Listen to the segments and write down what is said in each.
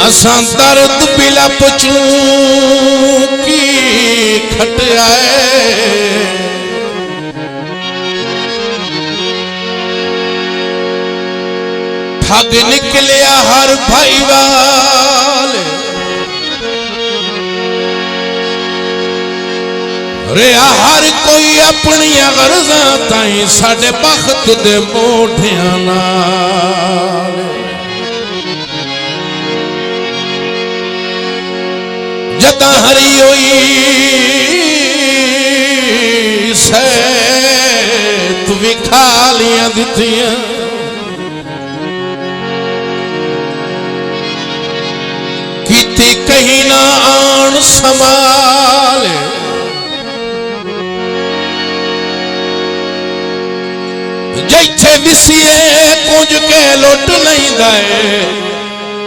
असां दर्द बिलप की खटाए ठग निकलिया हर भाई वाले रिया हर कोई अपनी गर्जा ताई साडे बख्त दे मोढियां नाल जदा हरी होई से तू भी खालियां दित्तियां कीती कहीं ना आन संभाले जैथे विसिए कुछ के लुट नहीं दाए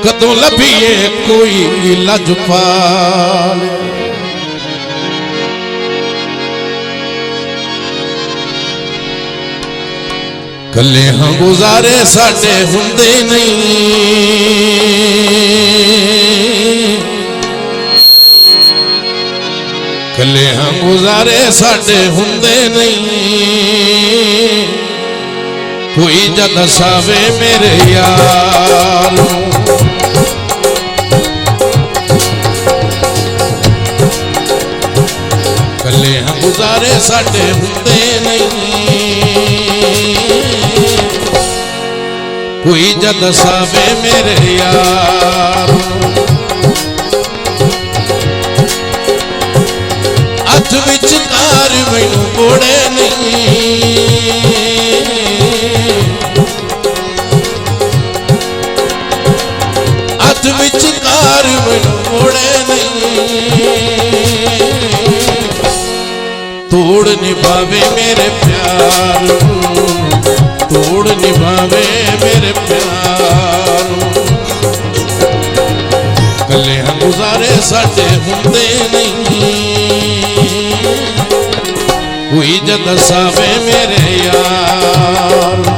कदों लभिए कोई लजपाल कले हाँ गुजारे साडे हुंदे नहीं कले हाँ गुजारे साडे हुंदे नहीं कोई जद सावे मेरे यार कले हाँ गुजारे साडे हुंदे नहीं कोई जद सावे मेरे यार अथ विचकार मैनू मोड़े नहीं अथ विचकार मैनू मोड़े नहीं तोड़ निभावे मेरे प्यार तोड़ निभावे मेरे प्यार कले हाँ गुजारे साडे हुंदे नहीं कोई जद सावे मेरे यार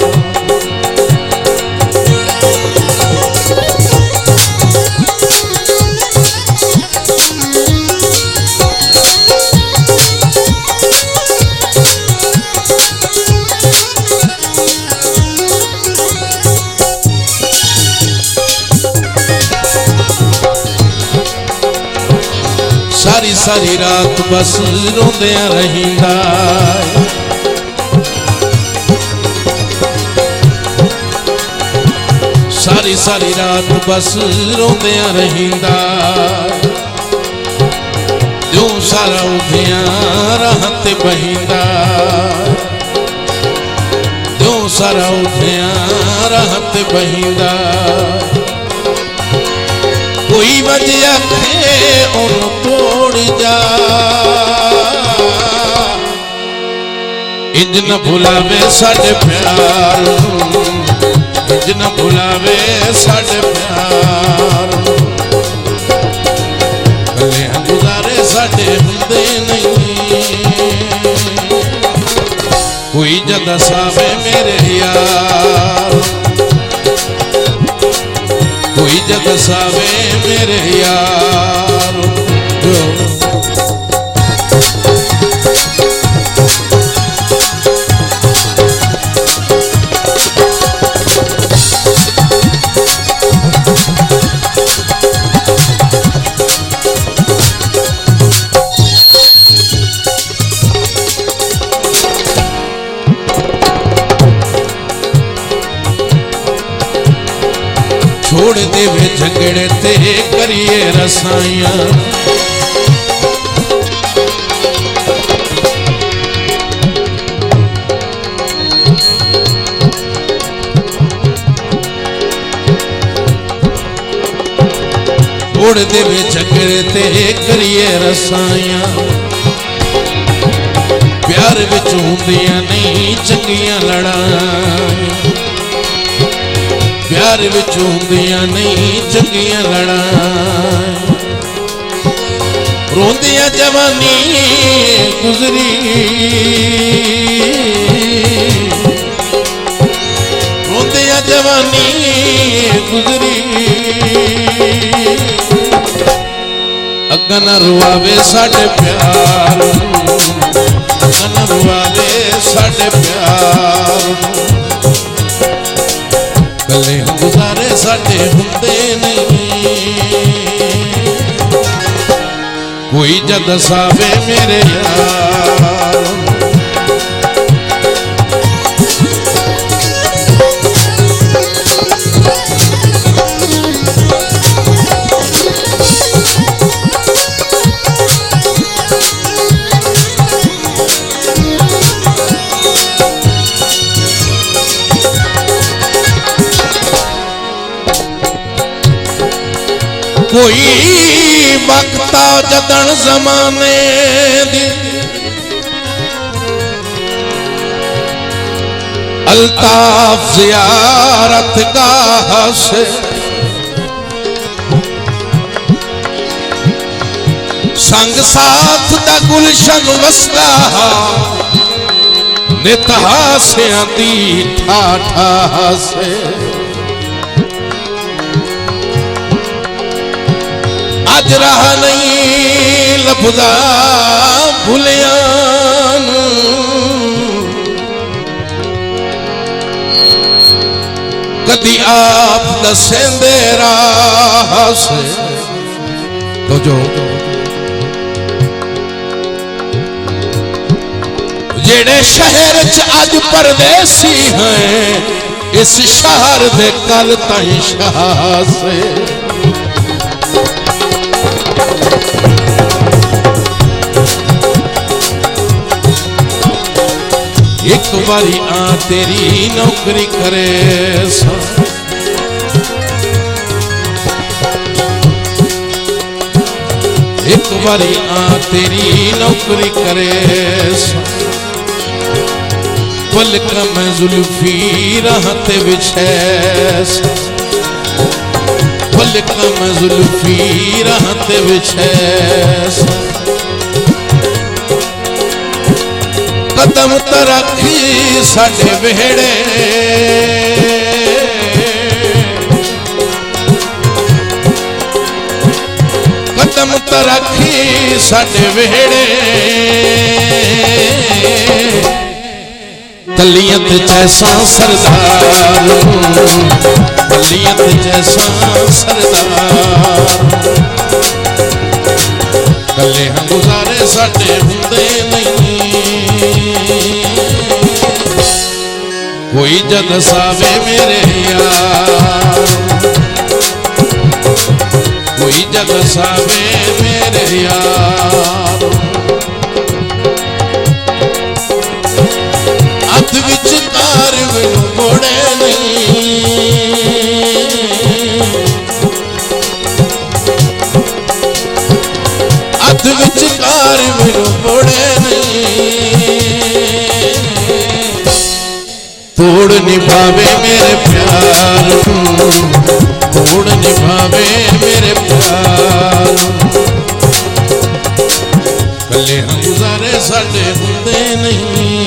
सारी सारी रात बस रोंदियां रहींदा सारी सारी रात बस रोंदियां रहींदा जो सारा उठियां राह ते बहिंदा जो सारा उठियां राह ते बहिंदा कोई वजह खे और तोड़ जा इंज न भुलावे साडे प्यार इंज न भुलावे साडे प्यार कले हाँ गुजारे साडे हुंदे नहीं कोई जद सावे मेरे यार कोई जद सावे मेरे यार जो छोड़ देवे झगड़े ते करिए रसाइयां छोड़ देवे झगड़े ते करिए रसाइयां प्यार विच हुंदियां नहीं चंगियां लड़ाइयां प्यार विच हुंदियां नहीं चंगियां लड़ाई रोंदियां जवानी गुजरी रोंदियां जवानी गुजरी अगन रुआवे साडे प्यार अगन रुआवे साडे प्यार कले गुजारे साडे हुंदे नहीं कोई जद सावे मेरे यार कोई वक्ता जदन जमाने दी अल्ताफ ज़ियारत गाह से संग साथ दा गुलशन वसदा नितहा से आंदी ठाठा से अज रहा नहीं लफजा भुलियान कदी आप दसेंदे राह से तो जो जेड़े शहर च अज परदेसी हैं इस शहर दे कल ताई शाह से एक बारी आ तेरी नौकरी करे एक बारी आ तेरी नौकरी करे पलक में जुल्फी रहते विछैस पलक में जुल्फी रहते विछैस कदम तरखी साडे वेड़े कदम तरखी साडे वेड़े तलियत जैसा सरदार तलियत जैसा सरदार कले हम गुजारे साडे हुंदे नहीं कोई जद सावे मेरे यार कोई जद सावे मेरे यार अध विच कार मैनू मोड़े नहीं अध विच कार मैनू मोड़े नहीं तोड़ निभावे मेरे प्यार तोड़ निभावे मेरे प्यार कले हम गुजारे साडे हुंदे नहीं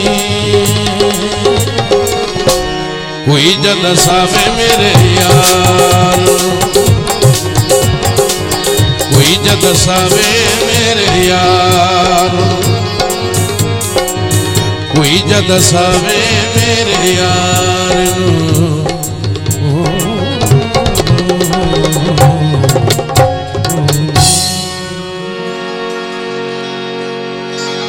कोई जद सावे मेरे यार कोई जद सावे मेरे यार कोई जद सावे मेरे यार।